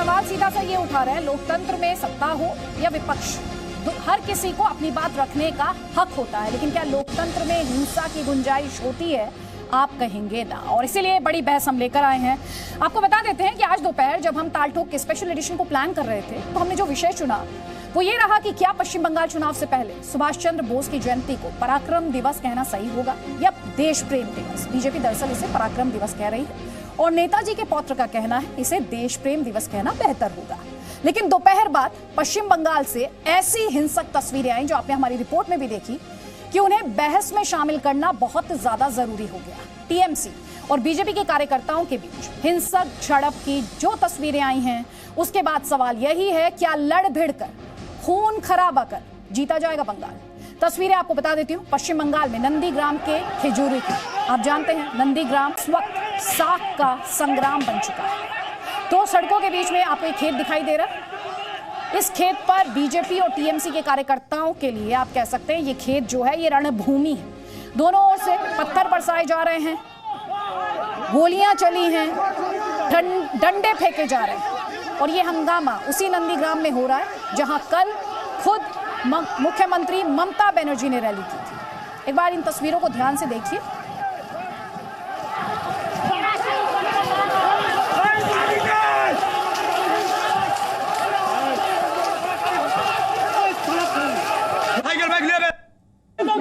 सवाल सीधा सा ये उठा रहे हैं, लोकतंत्र में सत्ता हो या विपक्ष, हर किसी को अपनी बात रखने का हक होता है, लेकिन क्या लोकतंत्र में हिंसा की गुंजाइश होती है? आप कहेंगे ना। और इसीलिए बड़ी बहस हम लेकर आए हैं। आपको बता देते हैं कि आज दोपहर जब हम तालठोक के स्पेशल एडिशन को प्लान कर रहे थे तो हमने जो विषय चुना वो ये रहा कि क्या पश्चिम बंगाल चुनाव से पहले सुभाष चंद्र बोस की जयंती को पराक्रम दिवस कहना सही होगा या देश प्रेम दिवस। बीजेपी दरअसल इसे पराक्रम दिवस कह रही है और नेताजी के पौत्र का कहना है इसे देश प्रेम दिवस कहना बेहतर होगा। लेकिन दोपहर बाद पश्चिम बंगाल से ऐसी हिंसक तस्वीरें आई जो आपने हमारी रिपोर्ट में भी देखी कि उन्हें बहस में शामिल करना बहुत ज्यादा जरूरी हो गया। टीएमसी और बीजेपी के कार्यकर्ताओं के बीच हिंसक झड़प की जो तस्वीरें आई हैं उसके बाद सवाल यही है, क्या लड़ भिड़ कर खून खराबा कर जीता जाएगा बंगाल? तस्वीरें आपको बता देती हूँ पश्चिम बंगाल में नंदीग्राम के खिजूरी की। आप जानते हैं नंदीग्राम इस वक्त साख का संग्राम बन चुका है। दो सड़कों के बीच में आपको एक खेत दिखाई दे रहा है। इस खेत पर बीजेपी और टीएमसी के कार्यकर्ताओं के लिए आप कह सकते हैं ये खेत जो है ये रणभूमि है। दोनों ओर से पत्थर बरसाए जा रहे हैं, गोलियां चली हैं, डंडे फेंके जा रहे हैं और ये हंगामा उसी नंदीग्राम में हो रहा है जहां कल खुद मुख्यमंत्री ममता बनर्जी ने रैली की थी। एक बार इन तस्वीरों को ध्यान से देखिए।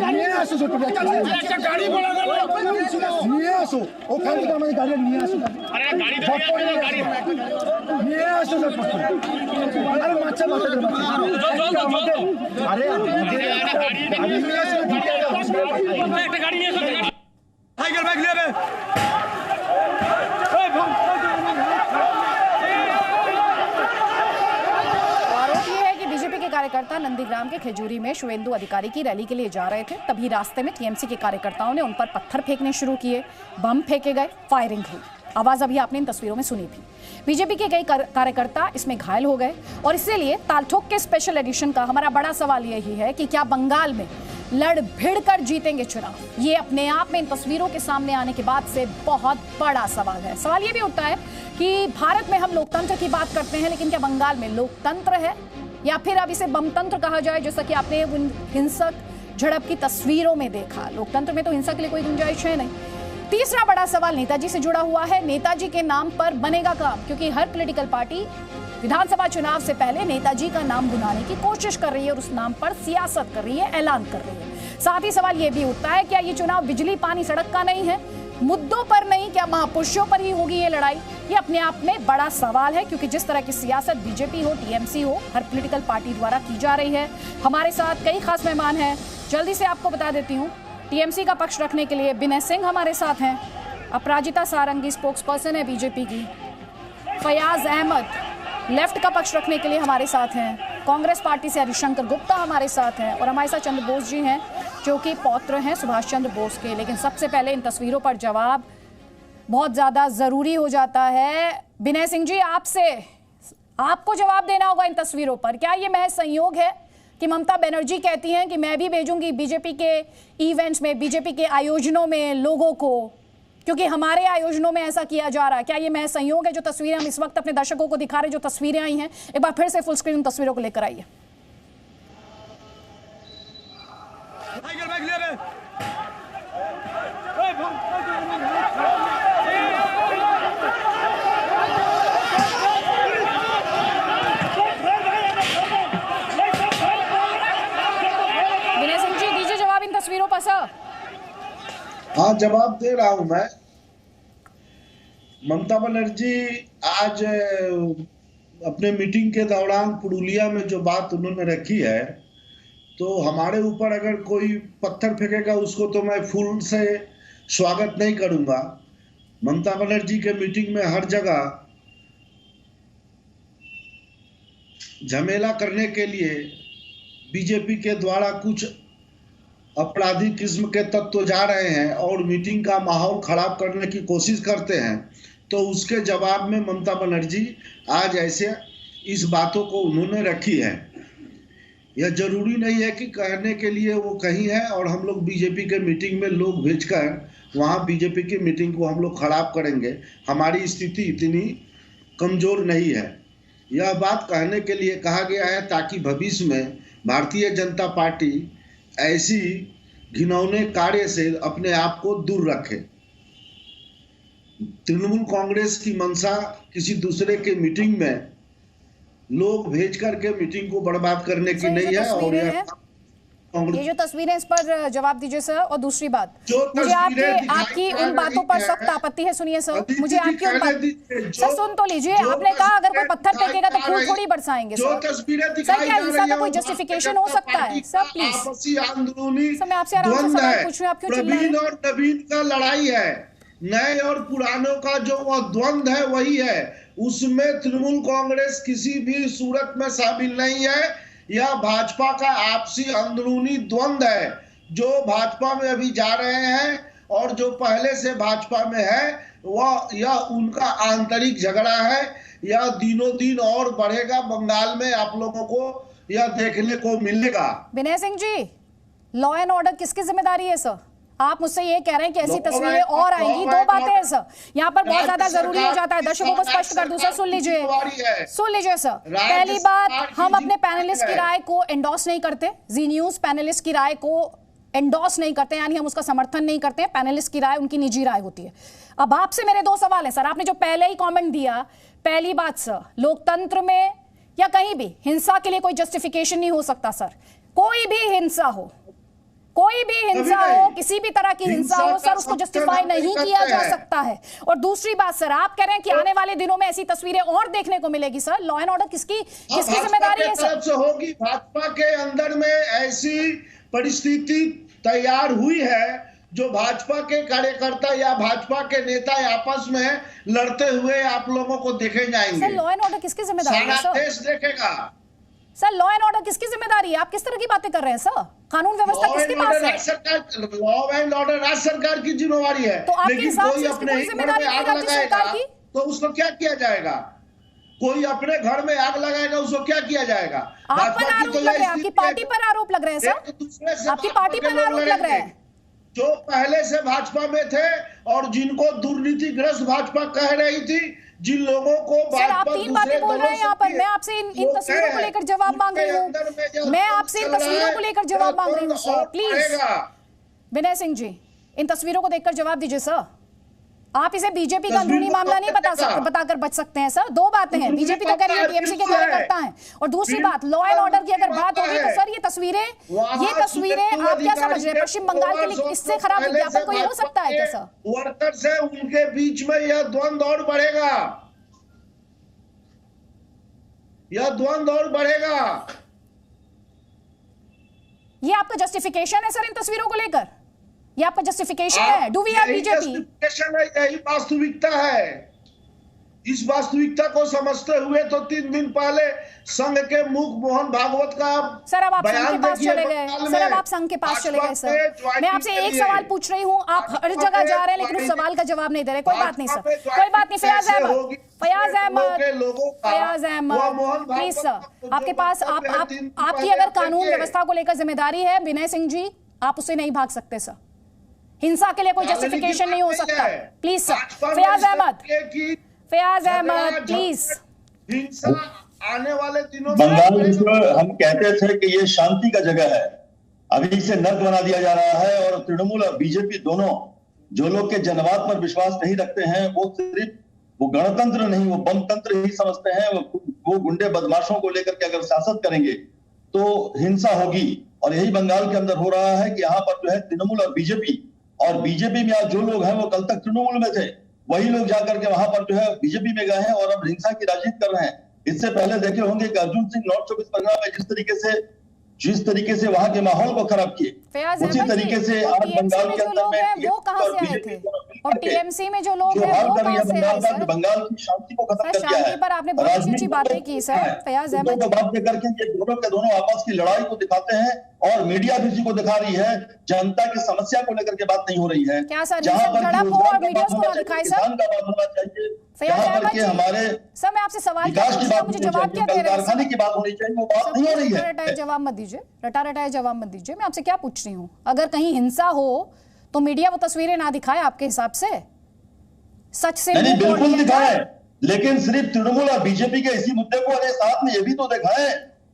गाड़ी নিয়ে আসো, ওখান থেকে আমাদের গাড়ি নিয়ে আসো। আরে গাড়ি তো নিয়ে আসো সব। আরে মাছ আরে গাড়ি নিয়ে আসো, একটা গাড়ি নিয়ে আসো। সাইকেল ব্যাগ নেবে। कार्यकर्ता नंदीग्राम के खिजूरी में शुवेंदु अधिकारी की रैली के लिए जा रहे थे, तभी रास्ते में टीएमसी के कार्यकर्ताओं ने उन पर पत्थर फेंकने शुरू किए, बम फेंके गए, फायरिंग हुई। आवाज अभी आपने इन तस्वीरों में सुनी थी। बीजेपी के कई कार्यकर्ता इसमें घायल हो गए और इसीलिए तालठोक के स्पेशल एडिशन का हमारा बड़ा सवाल यही है कि क्या बंगाल में लड़ भिड़ कर जीतेंगे चुनाव? ये अपने आप में इन तस्वीरों के सामने आने के बाद से बहुत बड़ा सवाल है। सवाल ये भी उठता है कि भारत में हम लोकतंत्र की बात करते हैं, लेकिन क्या बंगाल में लोकतंत्र है या फिर अब इसे बमतंत्र कहा जाए, जैसा कि आपने उन हिंसक झड़प की तस्वीरों में देखा। लोकतंत्र में तो हिंसा के लिए कोई गुंजाइश है नहीं। तीसरा बड़ा सवाल नेताजी से जुड़ा हुआ है। नेताजी के नाम पर बनेगा काम, क्योंकि हर पॉलिटिकल पार्टी विधानसभा चुनाव से पहले नेताजी का नाम बुलाने की कोशिश कर रही है और उस नाम पर सियासत कर रही है, ऐलान कर रही है। साथ ही सवाल यह भी उठता है, क्या ये चुनाव बिजली पानी सड़क का नहीं है, मुद्दों पर नहीं, क्या महापुरुषों पर ही होगी ये लड़ाई? ये अपने आप में बड़ा सवाल है, क्योंकि जिस तरह की सियासत बीजेपी हो, टीएमसी हो, हर पॉलिटिकल पार्टी द्वारा की जा रही है। हमारे साथ कई खास मेहमान हैं, जल्दी से आपको बता देती हूँ। टीएमसी का पक्ष रखने के लिए विनय सिंह हमारे साथ हैं, अपराजिता सारंगी स्पोक्स पर्सन है बीजेपी की, फयाज अहमद लेफ्ट का पक्ष रखने के लिए हमारे साथ हैं, कांग्रेस पार्टी से हरिशंकर गुप्ता हमारे साथ हैं और हमारे साथ चंद्र बोस जी हैं जो कि पौत्र हैं सुभाष चंद्र बोस के। लेकिन सबसे पहले इन तस्वीरों पर जवाब बहुत ज़्यादा ज़रूरी हो जाता है। विनय सिंह जी, आपको जवाब देना होगा इन तस्वीरों पर। क्या ये महज संयोग है कि ममता बनर्जी कहती हैं कि मैं भी भेजूंगी बीजेपी के इवेंट्स में, बीजेपी के आयोजनों में लोगों को, क्योंकि हमारे आयोजनों में ऐसा किया जा रहा है? क्या ये महज संयोग है? जो तस्वीरें हम इस वक्त अपने दर्शकों को दिखा रहे, जो तस्वीरें आई हैं, एक बार फिर से फुल स्क्रीन तस्वीरों को लेकर आइए। विनय सिंह जी, दीजिए जवाब इन तस्वीरों पर। सर, हाँ, जवाब दे रहा हूं मैं। ममता बनर्जी आज अपने मीटिंग के दौरान पुरुलिया में जो बात उन्होंने रखी है, तो हमारे ऊपर अगर कोई पत्थर फेंकेगा उसको तो मैं फूल से स्वागत नहीं करूंगा। ममता बनर्जी के मीटिंग में हर जगह झमेला करने के लिए बीजेपी के द्वारा कुछ आपराधिक किस्म के तत्व जा रहे हैं और मीटिंग का माहौल खराब करने की कोशिश करते हैं, तो उसके जवाब में ममता बनर्जी आज ऐसे इस बातों को उन्होंने रखी है। यह जरूरी नहीं है कि कहने के लिए वो कहीं है और हम लोग बीजेपी के मीटिंग में लोग भेजकर वहाँ बीजेपी की मीटिंग को हम लोग खराब करेंगे। हमारी स्थिति इतनी कमजोर नहीं है। यह बात कहने के लिए कहा गया है ताकि भविष्य में भारतीय जनता पार्टी ऐसी घिनौने कार्य से अपने आप को दूर रखे। तृणमूल कांग्रेस की मंशा किसी दूसरे के मीटिंग में लोग भेज करके मीटिंग को बर्बाद करने की नहीं है। और ये जो तस्वीरें, इस पर जवाब दीजिए सर। और दूसरी बात, मुझे आपकी उन बातों पर सख्त आपत्ति है। सुनिए सर, मुझे आपकी उन सर सुन तो लीजिए। आपने कहा अगर कोई पत्थर फेंकेगा तो फूल थोड़ी बरसाएंगे सर। सर क्या हिंसा का कोई जस्टिफिकेशन हो सकता है सर? प्लीज सर, मैं आपसे आराम से सवाल पूछ रही हूँ, आप क्यों चिल्ला रहे हैं? प्रवीण और नवीन का लड़ाई है, नए और पुरानों का जो द्वंद्व है वही है। उसमें तृणमूल कांग्रेस किसी भी सूरत में शामिल नहीं है। यह भाजपा का आपसी अंदरूनी द्वंद्व है। जो भाजपा में अभी जा रहे हैं और जो पहले से भाजपा में है, वह यह उनका आंतरिक झगड़ा है। यह दिनों दिन और बढ़ेगा। बंगाल में आप लोगों को यह देखने को मिलेगा। Vinay Singh ji, law and order किसकी जिम्मेदारी है सर? आप मुझसे ये कह रहे हैं कि ऐसी तस्वीरें और आएंगी। दो बातें हैं सर, यहाँ पर बहुत ज्यादा जरूरी हो जाता है। दर्शकों को स्पष्ट कर दूं सर, सुन लीजिए सर। पहली बात, हम अपने पैनलिस्ट की राय को एंडोर्स नहीं करते। जी न्यूज पैनलिस्ट की राय को एंडोर्स नहीं करते, यानी हम उसका समर्थन नहीं करते। पैनलिस्ट की राय उनकी निजी राय होती है। अब आपसे मेरे दो सवाल है सर। आपने जो पहले ही कॉमेंट दिया, पहली बात सर, लोकतंत्र में या कहीं भी हिंसा के लिए कोई जस्टिफिकेशन नहीं हो सकता सर। कोई भी हिंसा हो, कोई भी हिंसा हो, किसी भी तरह की हिंसा हो सर, उसको जस्टिफाई नहीं किया जा सकता है। और दूसरी बात सर, आप कह रहे हैं कि आने वाले दिनों में ऐसी तस्वीरें और देखने को मिलेगी सर। लॉ एंड ऑर्डर किसकी जिम्मेदारी है सर? से होगी। भाजपा के अंदर में ऐसी परिस्थिति तैयार हुई है जो भाजपा के कार्यकर्ता या भाजपा के नेता आपस में लड़ते हुए आप लोगों को देखे जाएंगे। सर लॉ एंड ऑर्डर किसकी जिम्मेदारी है सर? देश देखेगा सर। लॉ एंड ऑर्डर किसकी जिम्मेदारी है? आप किस तरह की बातें कर रहे हैं सर? कानून व्यवस्था किसके पास है? लॉ एंड ऑर्डर राज्य सरकार की जिम्मेवारी है। तो आपके हिसाब से इसकी कोई जिम्मेदारी नहीं राज्य सरकार की? तो उसको क्या किया जाएगा? कोई अपने घर में आग लगाएगा, उसको क्या किया जाएगा? आप पर आरोप लग रहे हैं, आपकी पार्टी पर आरोप लग रहे हैं सर। आपकी पार्टी पर आरोप लग रहे हैं। जो पहले से भाजपा में थे और जिनको दुर्नीतिग्रस्त भाजपा कह रही थी, जिन लोगों को सर आप तीन बातें बोल रहे हैं यहाँ पर। मैं आपसे इन तस्वीरों को लेकर जवाब मांग रही हूँ। मैं आपसे इन तस्वीरों को लेकर जवाब मांग रही हूँ सर, प्लीज। विनय सिंह जी, इन तस्वीरों को देखकर जवाब दीजिए सर। आप इसे बीजेपी का अंदरूनी मामला नहीं बताकर बच सकते हैं सर। दो बातें हैं, बीजेपी तो कह रही है टीएमसी के कार्यकर्ता हैं, और दूसरी बात लॉ एंड ऑर्डर की अगर बात होगी तो सर ये तस्वीरें आप क्या समझ रहे हैं? पश्चिम बंगाल के लिए इससे खराब विज्ञापन कोई हो सकता है क्या सर? वर्कर्स है, उनके बीच में यह द्वंद्व और बढ़ेगा। यह द्वंद्व और बढ़ेगा। ये आपका जस्टिफिकेशन है सर इन तस्वीरों को लेकर? ये आपका जस्टिफिकेशन है? Do we have BJP? यही वास्तविकता है। इस वास्तविकता को समझते हुए तो 3 दिन पहले संघ के मुख मोहन भागवत का सर अब आप संघ के पास चले गए। सर अब आप संघ के पास चले गए सर। मैं आपसे एक सवाल पूछ रही हूँ, आप हर जगह जा रहे हैं लेकिन उस सवाल का जवाब नहीं दे रहे। कोई बात नहीं सर, कोई बात नहीं। फयाज अहमद प्लीज सर, आपके पास आपकी अगर कानून व्यवस्था को लेकर जिम्मेदारी है विनय सिंह जी, आप उससे नहीं भाग सकते सर। हिंसा के लिए कोई जस्टिफिकेशन नहीं हो सकता। Please sir. Fayaz Ahmed please. हिंसा आने वाले दिनों बंगाल में हम कहते थे कि ये शांति का जगह है, अभी इसे नर्क बना दिया जा रहा है। और तृणमूल और बीजेपी दोनों जो लोग के जनवाद पर विश्वास नहीं रखते हैं, वो गणतंत्र नहीं, वो बमतंत्र ही समझते हैं। वो गुंडे बदमाशों को लेकर के अगर शासन करेंगे तो हिंसा होगी। और यही बंगाल के अंदर हो रहा है कि यहाँ पर जो है तृणमूल और बीजेपी में आज जो लोग हैं वो कल तक तृणमूल में थे, वही लोग जाकर के वहां पर जो है बीजेपी में गए हैं और अब हिंसा की राजनीति कर रहे हैं। इससे पहले देखे होंगे कि अर्जुन सिंह नॉर्थ 24 परगना में जिस तरीके से वहां के माहौल को खराब किए, उसी तरीके से आज बंगाल के अंदर में वो कहां से आए थे? और टीएमसी में जो लोग हैं वो कहां से आए सर? बंगाल की शांति को खत्म कर दिया है। शांति पर आपने बहुत अच्छी बातें की सर। फयाज अहमद बात देकर के ये दोनों के दोनों आपस की लड़ाई को दिखाते हैं और मीडिया भी इसी को दिखा रही है। जनता की समस्या को लेकर के बात नहीं हो रही है। क्या सर झड़प हो और मीडिया को दिखाए सर? किसान का बात होना चाहिए। फयाज अहमद जी, हमारे सर मैं आपसे सवाल विकास की बात मुझे जवाब क्या दे रहे हैं? कारखाने की बात होनी चाहिए, वो बात नहीं हो रही है। रटाए जवाब मत दीजिए, रटाए जवाब मत दीजिए। मैं आपसे क्या पूछ रही हूँ, अगर कहीं हिंसा हो तो मीडिया वो तस्वीरें ना दिखाए आपके हिसाब से? सच से बिल्कुल दिखाए। लेकिन सिर्फ तृणमूल और बीजेपी के इसी मुद्दे को, अरे साथ में ये भी तो दिखाएं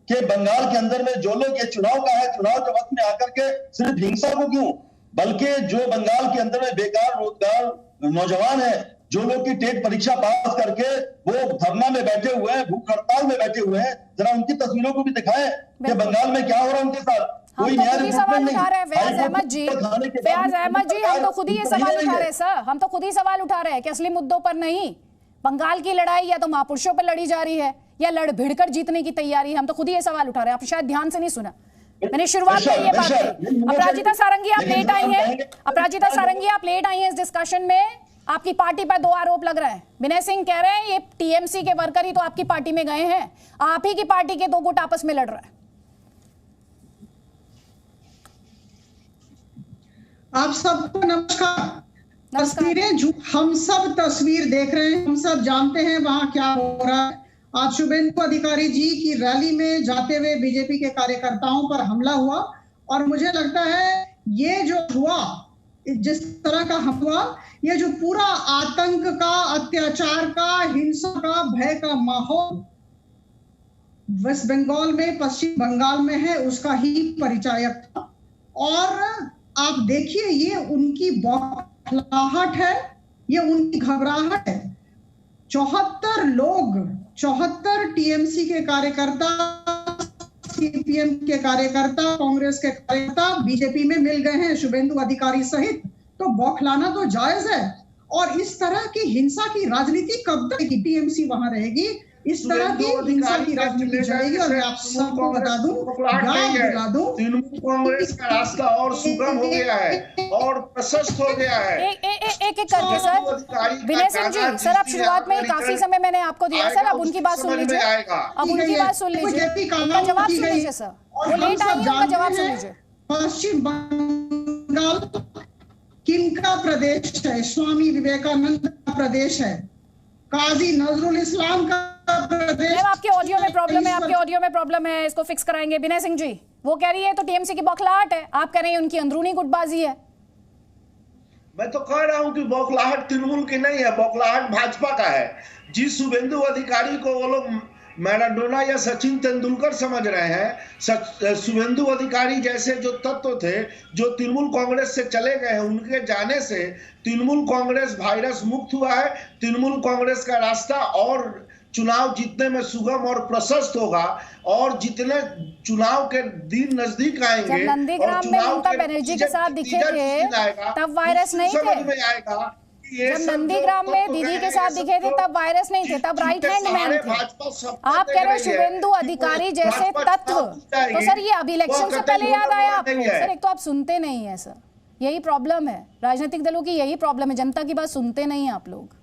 कि बंगाल के अंदर में जो लोग, ये चुनाव का है, चुनाव के वक्त में आकर के सिर्फ हिंसा को क्यों, बल्कि जो बंगाल के अंदर में बेकार रोजगार नौजवान है, जो लोग की टेट परीक्षा पास करके वो धरना में बैठे हुए हैं, भूख हड़ताल में बैठे हुए हैं, जरा उनकी तस्वीरों को भी दिखाएं कि बंगाल में क्या हो रहा है उनके साथ। हम तो खुद ही सवाल उठा रहे हैं फयाज अहमद जी, फयाज अहमद जी, हम तो खुद ही ये सवाल उठा रहे हैं सर, हम तो खुद ही सवाल उठा रहे हैं कि असली मुद्दों पर नहीं, बंगाल की लड़ाई या तो महापुरुषों पर लड़ी जा रही है या लड़ भिड़कर जीतने की तैयारी है। हम तो खुद ही ये सवाल उठा रहे हैं, आप शायद ध्यान से नहीं सुना, मैंने शुरुआत में ये बात कही। अपराजिता सारंगी आप लेट आई हैं, अपराजिता सारंगी आप लेट आई हैं इस डिस्कशन में, आपकी पार्टी पर दो आरोप लग रहे हैं। विनय सिंह कह रहे हैं ये टीएमसी के वर्कर ही तो आपकी पार्टी में गए हैं, आप ही की पार्टी के दो गुट आपस में लड़ रहे हैं। आप सबको नमस्कार। तस्वीरें हम सब तस्वीर देख रहे हैं, हम सब जानते हैं वहां क्या हो रहा है। आज शुभेंदु अधिकारी जी की रैली में जाते हुए बीजेपी के कार्यकर्ताओं पर हमला हुआ और मुझे लगता है ये जो हुआ, जिस तरह का हुआ, ये जो पूरा आतंक का, अत्याचार का, हिंसा का, भय का माहौल वेस्ट बंगाल में, पश्चिम बंगाल में है, उसका ही परिचायक था। और आप देखिए ये उनकी बौखलाहट है, ये उनकी घबराहट है। 74 लोग, 74 टीएमसी के कार्यकर्ता, सीपीएम के कार्यकर्ता, कांग्रेस के कार्यकर्ता बीजेपी में मिल गए हैं शुभेंदु अधिकारी सहित, तो बौखलाना तो जायज है। और इस तरह की हिंसा की राजनीति कब तक की टीएमसी वहां रहेगी, इस तरह की हिंसा की राजनीति चलेगी। और मैं आप सबको बता दूं, तृणमूल कांग्रेस का रास्ता और सुगम हो गया है और प्रशस्त हो गया है। एक करके सर, विनय सिंह जी सर, आप शुरुआत में काफी समय मैंने आपको दिया सर, अब उनकी बात सुन लीजिए, अब उनकी बात सुन लीजिए, उनका जवाब सुन लीजिए सर, वो लेट आई है, उनका जवाब सुन लीजिए। पश्चिम बंगाल किनका प्रदेश है? स्वामी विवेकानंद का प्रदेश है, काजी नजरुल इस्लाम का प्रदेश। आपके ऑडियो में प्रॉब्लम है, आपके ऑडियो में प्रॉब्लम है, इसको फिक्स कराएंगे। विनय सिंह जी, वो कह रही है तो टीएमसी की बौखलाहट है, आप कह रहे हैं उनकी अंदरूनी गुटबाजी है। मैं तो कह रहा हूं कि बौखलाहट तृणमूल की नहीं है, बौखलाहट भाजपा का है। जिस शुभेंदु अधिकारी को वो लोग मैराडोना या सचिन तेंदुलकर समझ रहे हैं, शुभेंदु अधिकारी जैसे जो तत्व थे जो तृणमूल कांग्रेस से चले गए हैं, उनके जाने से तृणमूल कांग्रेस वायरस मुक्त हुआ है। तृणमूल कांग्रेस का रास्ता और चुनाव जीतने में सुगम और प्रशस्त होगा। और जितने चुनाव के दिन नजदीक आएंगे, जब नंदीग्राम में ममता बनर्जी के साथ दिखे थे तब वायरस नहीं थे, में आएगा। जब नंदीग्राम में दीदी के साथ दिखे थे तब वायरस नहीं थे, तब राइट हैंड मैन थे। आप कह रहे हो शुभेंदु अधिकारी जैसे तत्व, तो सर ये अब इलेक्शन से पहले याद आया आपको? सर एक तो आप सुनते नहीं है सर, यही प्रॉब्लम है राजनीतिक दलों की, यही प्रॉब्लम है, जनता की बात सुनते नहीं है आप लोग।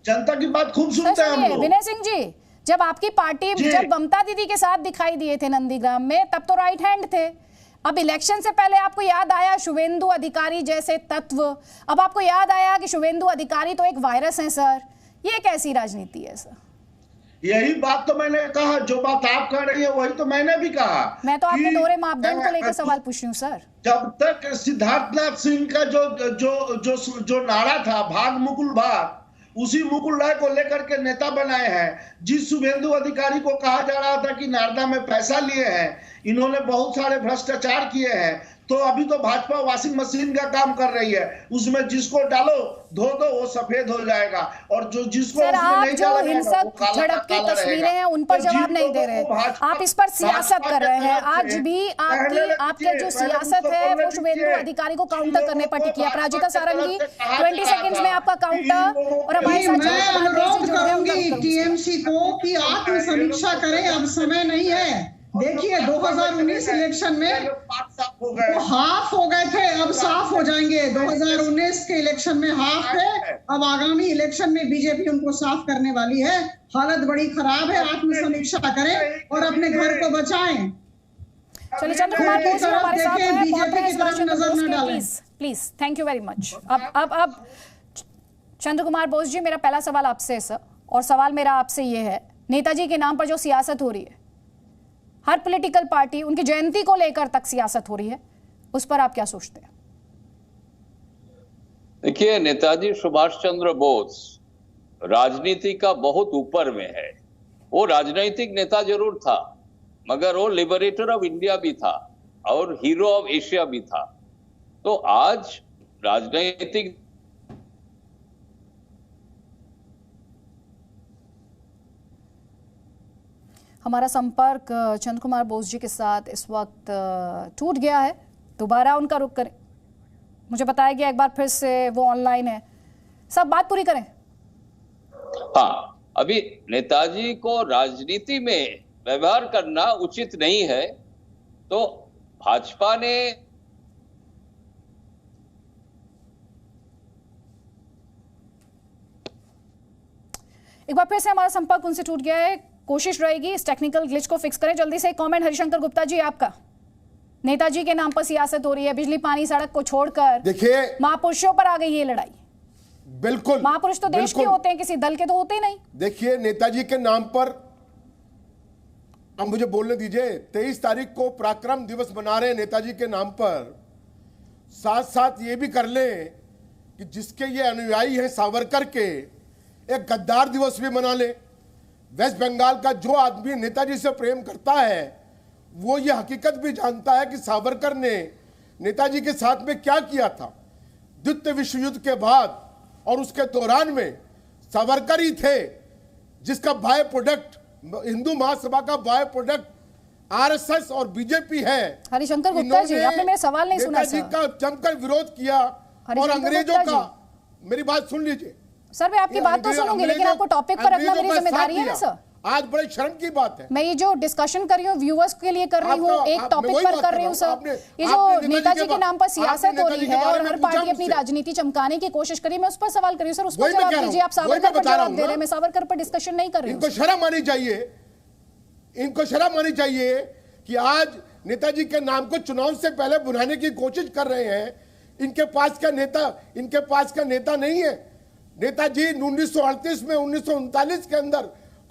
जनता की बात खूब सुनते हैं हम लोग। विनय सिंह जी, जब आपकी पार्टी जब ममता दीदी के साथ दिखाई दिए थे नंदीग्राम में, तब तो राइट हैंड थे। अब इलेक्शन से पहले आपको याद आया शुभेंदु अधिकारी जैसे तत्व, अब आपको याद आया कि शुभेंदु अधिकारी तो एक वायरस है सर। ये कैसी राजनीति है सर? यही बात तो मैंने कहा, जो बात आप कह रही है वही तो मैंने भी कहा। मैं तो आपके दोहरे मापदंड को लेकर सवाल पूछ रही हूँ सर। जब तक सिद्धार्थनाथ सिंह का जो नारा था, भाग मुकुल भाग, उसी मुकुल राय को लेकर के नेता बनाए हैं। जिस शुभेंदु अधिकारी को कहा जा रहा था कि नारदा में पैसा लिए हैं, इन्होंने बहुत सारे भ्रष्टाचार किए हैं, तो अभी तो भाजपा वॉशिंग मशीन का काम कर रही है, उसमें जिसको डालो धो दो वो सफेद हो जाएगा, और जो जिसको सर आप जो हिंसक झड़प की तस्वीरें हैं उन पर जवाब नहीं दे रहे, आप इस पर सियासत कर रहे हैं। आज भी आपकी जो सियासत है वो शुभेंदु अधिकारी को काउंटर करने पर टिकी है। अपराजिता सारंगी 20 सेकंड्स में आपका काउंटर, और हमारे साथ मैं अनुरोध करूंगी टीएमसी को कि आत्म समीक्षा करें, अब समय नहीं है। देखिए 2019 इलेक्शन में वो हाफ हो गए थे, अब साफ हो जाएंगे। 2019 के इलेक्शन में हाफ थे, अब आगामी इलेक्शन में बीजेपी उनको साफ करने वाली है। हालत बड़ी खराब है, आत्मसमीक्षा करें और अपने घर को बचाएं। चलिए चंद्र कुमार बोस हमारे साथ हैं, बीजेपी की तरफ नजर न डालें please. Thank you very much. अब चंद्र कुमार बोस जी, मेरा पहला सवाल आपसे है सर, और सवाल मेरा आपसे ये है, नेताजी के नाम पर जो सियासत हो रही है, हर पॉलिटिकल पार्टी उनकी जयंती को लेकर तक सियासत हो रही है, उस पर आप क्या सोचते हैं? देखिए, नेताजी सुभाष चंद्र बोस राजनीति का बहुत ऊपर में है। वो राजनीतिक नेता जरूर था, मगर वो लिबरेटर ऑफ इंडिया भी था और हीरो ऑफ एशिया भी था। तो आज राजनीतिक हमारा संपर्क चंद्र कुमार बोस जी के साथ इस वक्त टूट गया है। दोबारा उनका रुख करें। मुझे बताया गया एक बार फिर से वो ऑनलाइन है। सब बात पूरी करें। हाँ, अभी नेताजी को राजनीति में व्यवहार करना उचित नहीं है, तो भाजपा ने एक बार फिर से हमारा संपर्क उनसे टूट गया है। कोशिश रहेगी इस टेक्निकल ग्लिच को फिक्स करें। जल्दी से एक कमेंट हरिशंकर गुप्ता जी आपका। नेताजी के नाम पर सियासत हो रही है, बिजली पानी सड़क को छोड़कर देखिए महापुरुषों पर आ गई ये लड़ाई। बिल्कुल, महापुरुष तो देश के होते हैं, किसी दल के तो होते नहीं। देखिए नेताजी के नाम पर, अब मुझे बोलने दीजिए, 23 तारीख को पराक्रम दिवस मना रहे हैं नेताजी के नाम पर। साथ साथ ये भी कर लें कि जिसके ये अनुयायी हैं सावरकर के, एक गद्दार दिवस भी मना ले। वेस्ट बंगाल का जो आदमी नेताजी से प्रेम करता है वो ये हकीकत भी जानता है कि सावरकर ने नेताजी के साथ में क्या किया था। द्वितीय विश्व युद्ध के बाद और उसके दौरान में सावरकर ही थे जिसका बाय प्रोडक्ट, हिंदू महासभा का बाय प्रोडक्ट आरएसएस और बीजेपी है। हरिशंकर गुप्ता जी, आपने मेरा सवाल नहीं सुना। नेताजी का जमकर विरोध किया और अंग्रेजों का, मेरी बात सुन लीजिए सर, मैं आपकी बात तो सुनूंगी, लेकिन आपको टॉपिक पर रखना मेरी जिम्मेदारी है ना सर। आज बड़े शर्म की बात है। मैं ये जो डिस्कशन कर रही हूँ व्यूअर्स के लिए कर रही हूँ, एक टॉपिक पर कर रही हूँ सर। ये जो नेताजी के नाम पर सियासत हो रही है और हर पार्टी अपनी राजनीति चमकाने की कोशिश करी, मैं उस पर सवाल कर रही हूँ सर। उस पर जवाब दीजिए। आप सावरकर पर जवाब दे रहे हैं, मैं सावरकर पर डिस्कशन नहीं कर रही हूँ। इनको शर्म आनी चाहिए, इनको शर्म आनी चाहिए कि आज नेताजी के नाम को चुनाव से पहले बुलाने की कोशिश कर रहे हैं। इनके पास का नेता नहीं है। नेताजी 1938 में 1939 के अंदर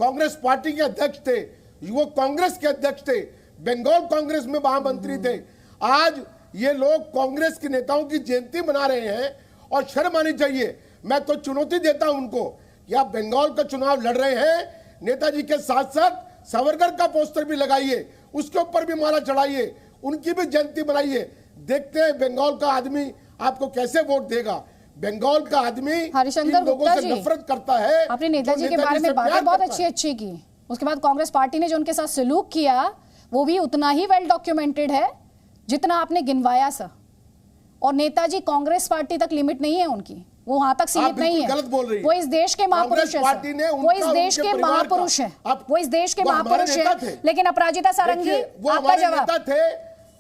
कांग्रेस पार्टी के अध्यक्ष थे, वो कांग्रेस के अध्यक्ष थे, बंगाल कांग्रेस में महामंत्री थे। आज ये लोग कांग्रेस के नेताओं की जयंती मना रहे हैं और शर्म आनी चाहिए। मैं तो चुनौती देता हूं उनको कि आप बंगाल का चुनाव लड़ रहे हैं, नेताजी के साथ साथ सावरकर का पोस्टर भी लगाइए, उसके ऊपर भी माला चढ़ाइए, उनकी भी जयंती बनाइए। देखते हैं बंगाल का आदमी आपको कैसे वोट देगा। बंगाल का आदमी हरिशंकर गुप्ता जी, नफरत करता है। आपने नेताजी के बारे में बातें बहुत अच्छी की। उसके बाद कांग्रेस पार्टी ने जो उनके साथ सलूक किया वो भी उतना ही वेल डॉक्यूमेंटेड है जितना आपने गिनवाया सर। और नेताजी कांग्रेस पार्टी तक लिमिट नहीं है उनकी, वो वहां तक सीमित नहीं है। गलत बोल रही है। वो इस देश के महापुरुष है, वो इस देश के महापुरुष है, वो इस देश के महापुरुष है। लेकिन अपराजिता सारंगी, आपका जवाब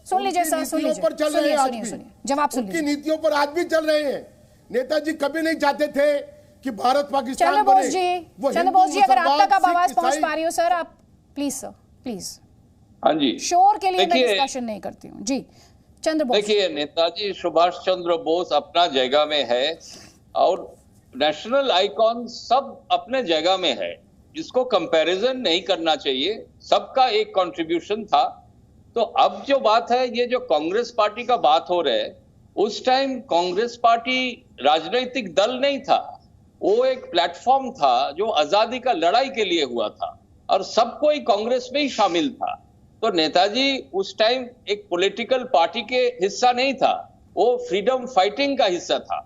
सुन लीजिए सर, सुन लीजिए, जवाब सुन लीजिए। नीतियों पर आज भी चल रहे हैं। नेताजी कभी नहीं चाहते थे कि भारत पाकिस्तान बने। चंद्र बोस जी, अगर आप तक आप आवाज पहुंच पा रही हो सर, आप प्लीज सर, प्लीज। हाँ जी, शोर के लिए मैं डिस्कशन नहीं करती हूँ जी। चंद्र बोस, देखिए नेताजी सुभाष चंद्र बोस अपना जगह में है और नेशनल आइकॉन सब अपने जगह में है, इसको कंपैरिजन नहीं करना चाहिए। सबका एक कंट्रीब्यूशन था। तो अब जो बात है, ये जो कांग्रेस पार्टी का बात हो रहा है, उस टाइम कांग्रेस पार्टी राजनीतिक दल नहीं था, वो एक प्लेटफॉर्म था जो आजादी का लड़ाई के लिए हुआ था और सब कोई कांग्रेस में ही शामिल था। तो नेताजी उस टाइम एक पॉलिटिकल पार्टी के हिस्सा नहीं था, वो फ्रीडम फाइटिंग का हिस्सा था।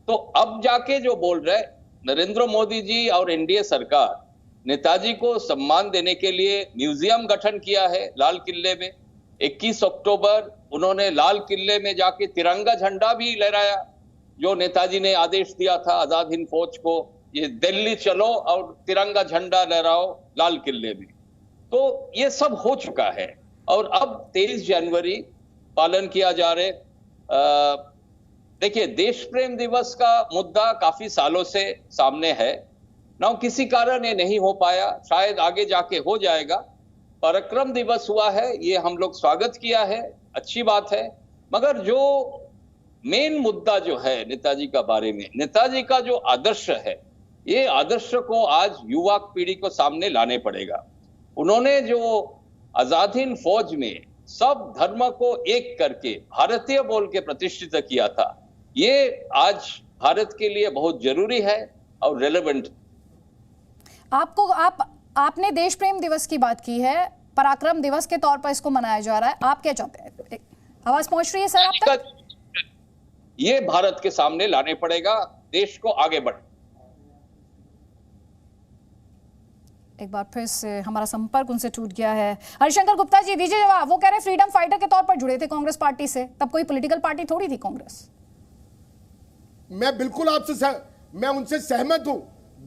तो अब जाके जो बोल रहे नरेंद्र मोदी जी और एनडीए सरकार, नेताजी को सम्मान देने के लिए म्यूजियम गठन किया है लाल किले में। 21 अक्टूबर उन्होंने लाल किले में जाके तिरंगा झंडा भी लहराया, जो नेताजी ने आदेश दिया था आजाद हिंद फौज को, ये दिल्ली चलो और तिरंगा झंडा लहराओ लाल किले में। तो ये सब हो चुका है और अब 23 जनवरी पालन किया जा रहे। देखिए, देश प्रेम दिवस का मुद्दा काफी सालों से सामने है ना, किसी कारण ये नहीं हो पाया, शायद आगे जाके हो जाएगा। पराक्रम दिवस हुआ है, ये हम लोग स्वागत किया है, अच्छी बात है। मगर जो मेन मुद्दा जो है नेताजी का बारे में, नेताजी का जो आदर्श है, ये आदर्श को आज युवा पीढ़ी को सामने लाने पड़ेगा। उन्होंने जो आजाद हिंद फौज में सब धर्म को एक करके भारतीय बोल के प्रतिष्ठित किया था, ये आज भारत के लिए बहुत जरूरी है और रेलेवेंट। आपने देश प्रेम दिवस की बात की है, पराक्रम दिवस के तौर पर इसको मनाया जा रहा है, आप क्या चाहते हैं? आवाज पहुंच रही है सर आप तक? ये भारत के सामने लाने पड़ेगा, देश को आगे बढ़। एक बार फिर से हमारा संपर्क उनसे टूट गया है। हरिशंकर गुप्ता जी दीजिए जवाब। वो कह रहे फ्रीडम फाइटर के तौर पर जुड़े थे कांग्रेस पार्टी से, तब कोई पॉलिटिकल पार्टी थोड़ी थी कांग्रेस। मैं बिल्कुल मैं उनसे सहमत हूं,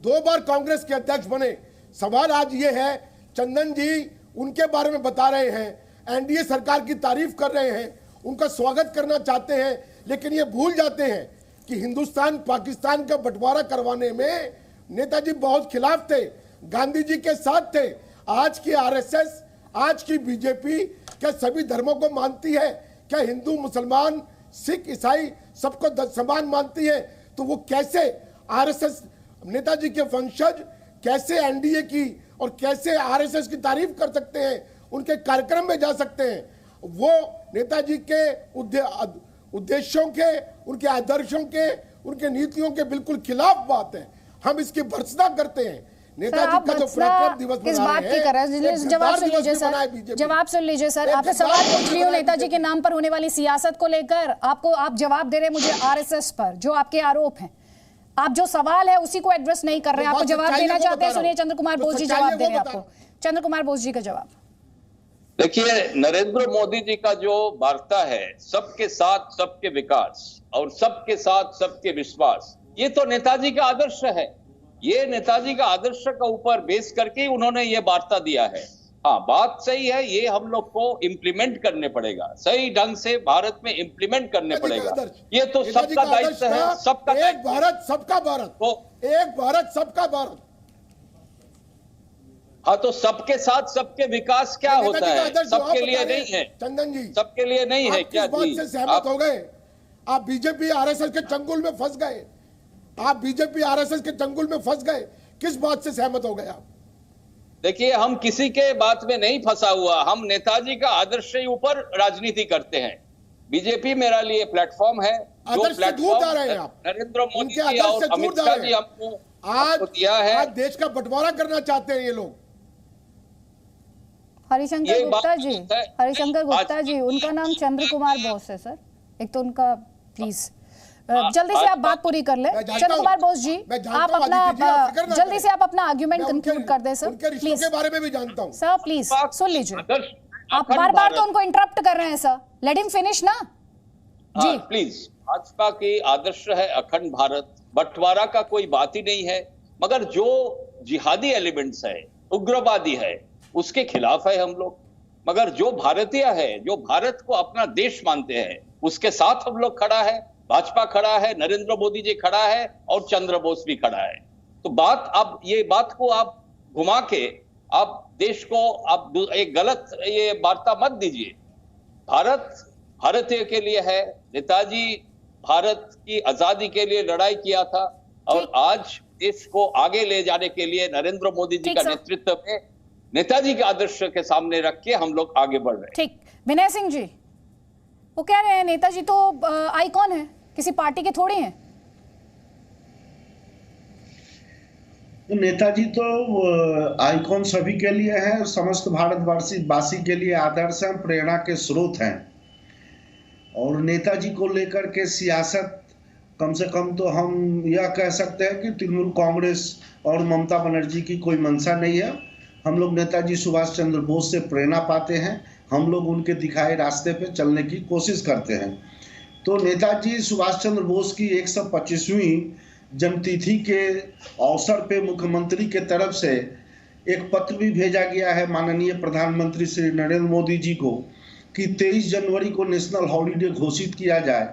2 बार कांग्रेस के अध्यक्ष बने। सवाल आज ये है, चंदन जी उनके बारे में बता रहे हैं, एनडीए सरकार की तारीफ कर रहे हैं, उनका स्वागत करना चाहते हैं, लेकिन ये भूल जाते हैं कि हिंदुस्तान पाकिस्तान का बंटवारा करवाने में नेताजी बहुत खिलाफ थे, गांधी जी के साथ थे। आज की आरएसएस, आज की बीजेपी क्या सभी धर्मों को मानती है? क्या हिंदू, मुसलमान, सिख, ईसाई सबको समान मानती है? तो वो कैसे आरएसएस, नेताजी के वंशज कैसे एनडीए की और कैसे आरएसएस की तारीफ कर सकते हैं, उनके कार्यक्रम में जा सकते हैं? वो नेताजी के उद्देश्यों के, उनके आदर्शों के, उनके नीतियों के बिल्कुल खिलाफ बात है। हम इसकी भर्त्सना करते हैं। नेताजी का जो पराक्रम दिवस इस बात की कर रहे हैं, जवाब सुन लीजिए सर, जवाब सुन लीजिए सर। आपसे सवाल पूछ रही हूँ नेताजी के नाम पर होने वाली सियासत को लेकर, आप जवाब दे रहे हैं मुझे आरएसएस पर जो आपके आरोप हैं। आप जो सवाल है उसी को एड्रेस नहीं कर रहे हैं, आपको जवाब देना चाहते हैं। सुनिए चंद्र कुमार बोस जी जवाब दे रहे हैं आपको। चंद्र कुमार बोस जी का जवाब। देखिए, नरेंद्र मोदी जी का जो वार्ता है, सबके साथ सबके विकास और सबके साथ सबके विश्वास, ये तो नेताजी का आदर्श है। ये नेताजी का आदर्श का ऊपर बेस करके उन्होंने ये वार्ता दिया है। हाँ, बात सही है, ये हम लोग को इम्प्लीमेंट करने पड़ेगा, सही ढंग से भारत में इम्प्लीमेंट करने पड़ेगा। ये तो सबका दायित्व है, सबका एक भारत सबका भारत, तो एक भारत सबका भारत। हाँ, तो सबके साथ सबके विकास क्या होता है? सबके लिए नहीं है चंदन जी, सबके लिए नहीं है क्या? बात से सहमत हो गए? आप बीजेपी आरएसएस के चंगुल में फंस गए, आप बीजेपी आरएसएस के चंगुल में फंस गए। किस बात से सहमत हो गए आप? देखिए, हम किसी के बात में नहीं फंसा हुआ, हम नेताजी का आदर्श के ऊपर राजनीति करते हैं। बीजेपी मेरा लिए प्लेटफॉर्म है, जो प्लेटफॉर्म नरेंद्र मोदी जी और अमित शाह जी हमको आज दिया है। आज देश का बंटवारा करना चाहते हैं ये लोग। हरिशंकर गुप्ता जी, उनका नाम चंद्र कुमार बोस है सर। एक तो उनका प्लीज जल्दी से आप बात पूरी कर ले। चंद्र कुमार बोस जी, आप अपना जल्दी से आप अपना आर्गुमेंट कंक्लूड कर दे सर, प्लीज। के बारे में भी जानता हूं सर, प्लीज सुन लीजिए। आप बार-बार तो उनको इंटरप्ट कर रहे हैं सर, लेट हिम फिनिश ना जी, प्लीज। भाजपा की आदर्श है अखंड भारत, बंटवारा का कोई बात ही नहीं है, मगर जो जिहादी एलिमेंट्स है, उग्रवादी है, उसके खिलाफ है हम लोग। मगर जो भारतीय है, जो भारत को अपना देश मानते हैं, उसके साथ हम लोग खड़ा है। भाजपा खड़ा है, नरेंद्र मोदी जी खड़ा है और चंद्र बोस भी खड़ा है। तो बात, अब ये बात को आप घुमा के आप देश को आप एक गलत ये वार्ता मत दीजिए। भारत भारतीय के लिए है, नेताजी भारत की आजादी के लिए लड़ाई किया था और आज देश को आगे ले जाने के लिए नरेंद्र मोदी जी का नेतृत्व में नेताजी के आदर्श के सामने रख के हम लोग आगे बढ़ रहे हैं। ठीक, विनय सिंह जी वो कह रहे हैं नेताजी तो आइकॉन है, किसी पार्टी के थोड़े हैं। तो नेताजी तो आइकॉन सभी के लिए है, समस्त भारतवासी के लिए आदर्श हैं, प्रेरणा के स्रोत हैं। और नेताजी को लेकर के सियासत, कम से कम तो हम यह कह सकते हैं कि तृणमूल कांग्रेस और ममता बनर्जी की कोई मंशा नहीं है। हम लोग नेताजी सुभाष चंद्र बोस से प्रेरणा पाते हैं, हम लोग उनके दिखाए रास्ते पे चलने की कोशिश करते हैं। तो नेताजी सुभाष चंद्र बोस की 125वीं जन्मतिथि के अवसर पे मुख्यमंत्री के तरफ से एक पत्र भी भेजा गया है माननीय प्रधानमंत्री श्री नरेंद्र मोदी जी को कि 23 जनवरी को नेशनल हॉलीडे घोषित किया जाए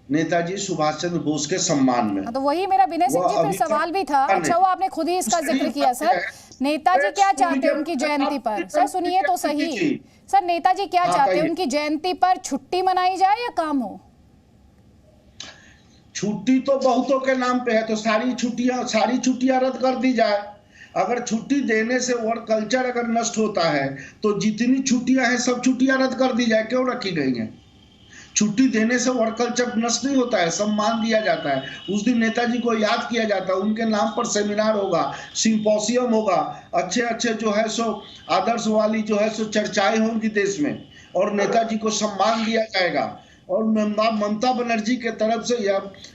नेताजी सुभाष चंद्र बोस के सम्मान में। तो वही मेरा विनय सिंह जी फिर सवाल भी था। अच्छा, वो आपने खुद ही इसका जिक्र किया सर। नेताजी क्या चाहते हैं उनकी जयंती पर? सर सुनिए तो सही सर, नेताजी क्या चाहते हैं उनकी जयंती पर छुट्टी मनाई जाए या काम हो? छुट्टी तो बहुतों के नाम पे है, तो सारी छुट्टियां रद्द कर दी जाए। अगर छुट्टी देने से वर्क कल्चर अगर नष्ट होता है तो जितनी छुट्टियां हैं सब छुट्टियां रद्द कर दी जाए, क्यों रखी गई हैं? छुट्टी देने से वर्क कल्चर नष्ट नहीं होता है, सम्मान दिया जाता है। उस दिन नेताजी को याद किया जाता है, उनके नाम पर सेमिनार होगा, सिंपोसियम होगा, अच्छे अच्छे जो है सो आदर्श वाली जो है सो चर्चाएं होंगी देश में, और नेताजी को सम्मान दिया जाएगा। और ममता बनर्जी के तरफ से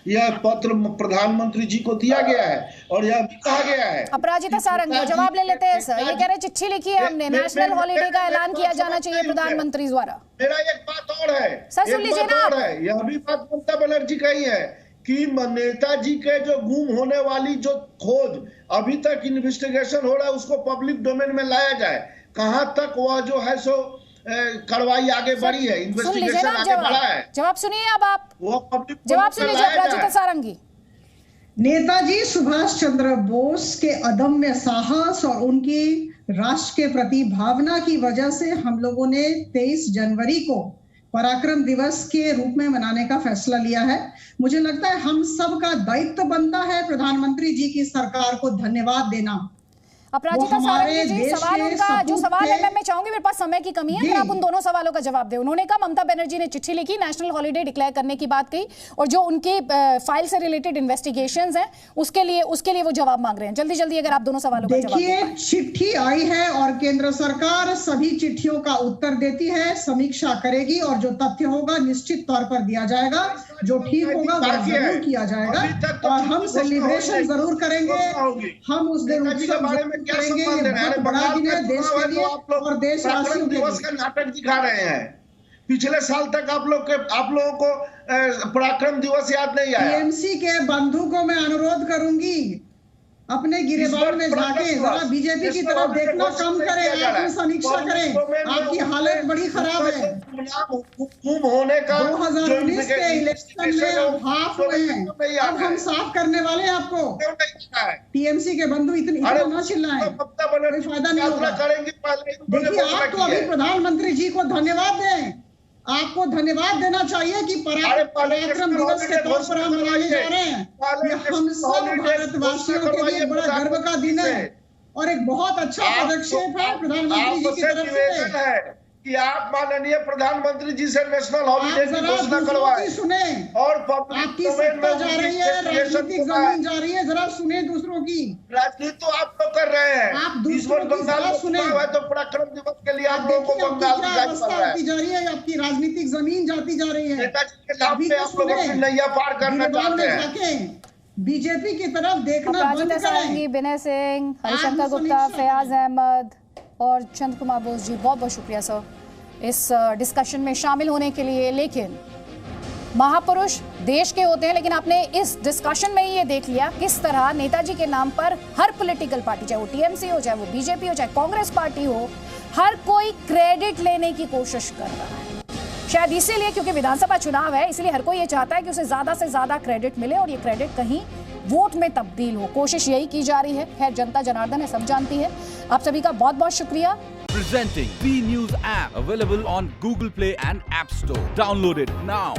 यह पत्र प्रधानमंत्री जी को दिया गया है और यह भी कहा गया है। अपराजिता सारंगी जवाब ले लेते हैं सर। ये कह रहे चिट्ठी लिखी है हमने, नेशनल हॉलीडे का ऐलान किया जाना चाहिए प्रधानमंत्री द्वारा। मेरा एक बात और है सर, सुन लीजिए ना, यह भी बात ममता बनर्जी का ही है कि नेताजी के जो गुम होने वाली जो खोज अभी तक इन्वेस्टिगेशन हो रहा है उसको पब्लिक डोमेन में लाया जाए। कहां तक वह जो है सो कार्रवाई आगे बढ़ी है, इन्वेस्टिगेशन आगे बढ़ा है। जवाब सुनिए अब आप, वो पब्लिक जवाब सुन लीजिए अपराजिता सारंगी। नेताजी सुभाष चंद्र बोस के अदम्य साहस और उनकी राष्ट्र के प्रति भावना की वजह से हम लोगों ने 23 जनवरी को पराक्रम दिवस के रूप में मनाने का फैसला लिया है। मुझे लगता है हम सब का दायित्व बनता है प्रधानमंत्री जी की सरकार को धन्यवाद देना। अपराजिता सारंगी जी, सवाल उनका जो सवाल है मैं चाहूंगी, मेरे पास समय की कमी है, अगर आप उन दोनों सवालों का जवाब दें। उन्होंने कहा ममता बनर्जी ने चिट्ठी लिखी, नेशनल हॉलीडे डिक्लेयर करने की बात कही, और जो उनकी फाइल से रिलेटेड इन्वेस्टिगेशंस हैं उसके लिए वो जवाब मांग रहे हैं। जल्दी जल्दी अगर आप दोनों सवालों का जवाब देखिए, चिट्ठी आई है और केंद्र सरकार सभी चिट्ठियों का उत्तर देती है, समीक्षा करेगी और जो तथ्य होगा निश्चित तौर पर दिया जाएगा, जो ठीक होगा वो जरूर किया जाएगा और हम सेलिब्रेशन जरूर करेंगे। हम उस दिन उत्सव करेंगे, बहुत बड़ा दिन है देश के लिए और देशवासियों के लिए। का नाटक दिखा रहे हैं। पिछले साल तक आप लोगों को पराक्रम दिवस याद नहीं आया। टीएमसी के बंधु को मैं अनुरोध करूंगी अपने गिरेबान में जाके जरा बीजेपी की तरफ देखना कम करें, आत्म समीक्षा करें। आपकी हालत बड़ी खराब है। होने का 2019 के इलेक्शन में आप हाफ हुए हैं, अब हम साफ करने वाले हैं आपको। टीएमसी के बंधु इतना ना चिल्लाएं, कोई फायदा नहीं होगा। देखिए, आप तो अभी प्रधानमंत्री जी को धन्यवाद दें, आपको धन्यवाद देना चाहिए कि पराक्रम दिवस के तौर पर हम मनाए जा रहे हैं। ये हम सब भारतवासियों के लिए बड़ा गर्व का दिन है और एक बहुत अच्छा पदक्षेप है प्रधानमंत्री जी की तरफ से कि आप माननीय प्रधानमंत्री जी से नेशनल हॉलीडे की घोषणा करवाएं। सुने, और आपकी सत्ता जा रही है, राजनीतिक जमीन जा रही है, जरा सुने दूसरों की। राजनीति तो आप लोग कर रहे हैं, आप दूसरों की बात सुने। तो पराक्रम दिवस के लिए आप लोगों को बंगाल आती जा रही है, आपकी राजनीतिक जमीन जाती जा रही है। नेताजी के नाम पे आप लोग अपनी नैया पार करना चाहते हैं। बीजेपी की तरफ देखना बंद करें। विनय सिंह, हरिशंकर गुप्ता, फयाज अहमद और चंद्र कुमार बोस जी, बहुत बहुत शुक्रिया सर इस डिस्कशन में शामिल होने के लिए। लेकिन महापुरुष देश के होते हैं, लेकिन आपने इस डिस्कशन में ही ये देख लिया किस तरह नेताजी के नाम पर हर पॉलिटिकल पार्टी, चाहे वो टीएमसी हो, चाहे वो बीजेपी हो, चाहे कांग्रेस पार्टी हो, हर कोई क्रेडिट लेने की कोशिश कर रहा है। शायद इसीलिए, क्योंकि विधानसभा चुनाव है, इसलिए हर कोई ये चाहता है कि उसे ज्यादा से ज्यादा क्रेडिट मिले और ये क्रेडिट कहीं वोट में तब्दील हो। कोशिश यही की जा रही है। खैर, जनता जनार्दन है, सब जानती है। आप सभी का बहुत बहुत शुक्रिया। Presenting B News app, available on Google Play and App Store. Download it now.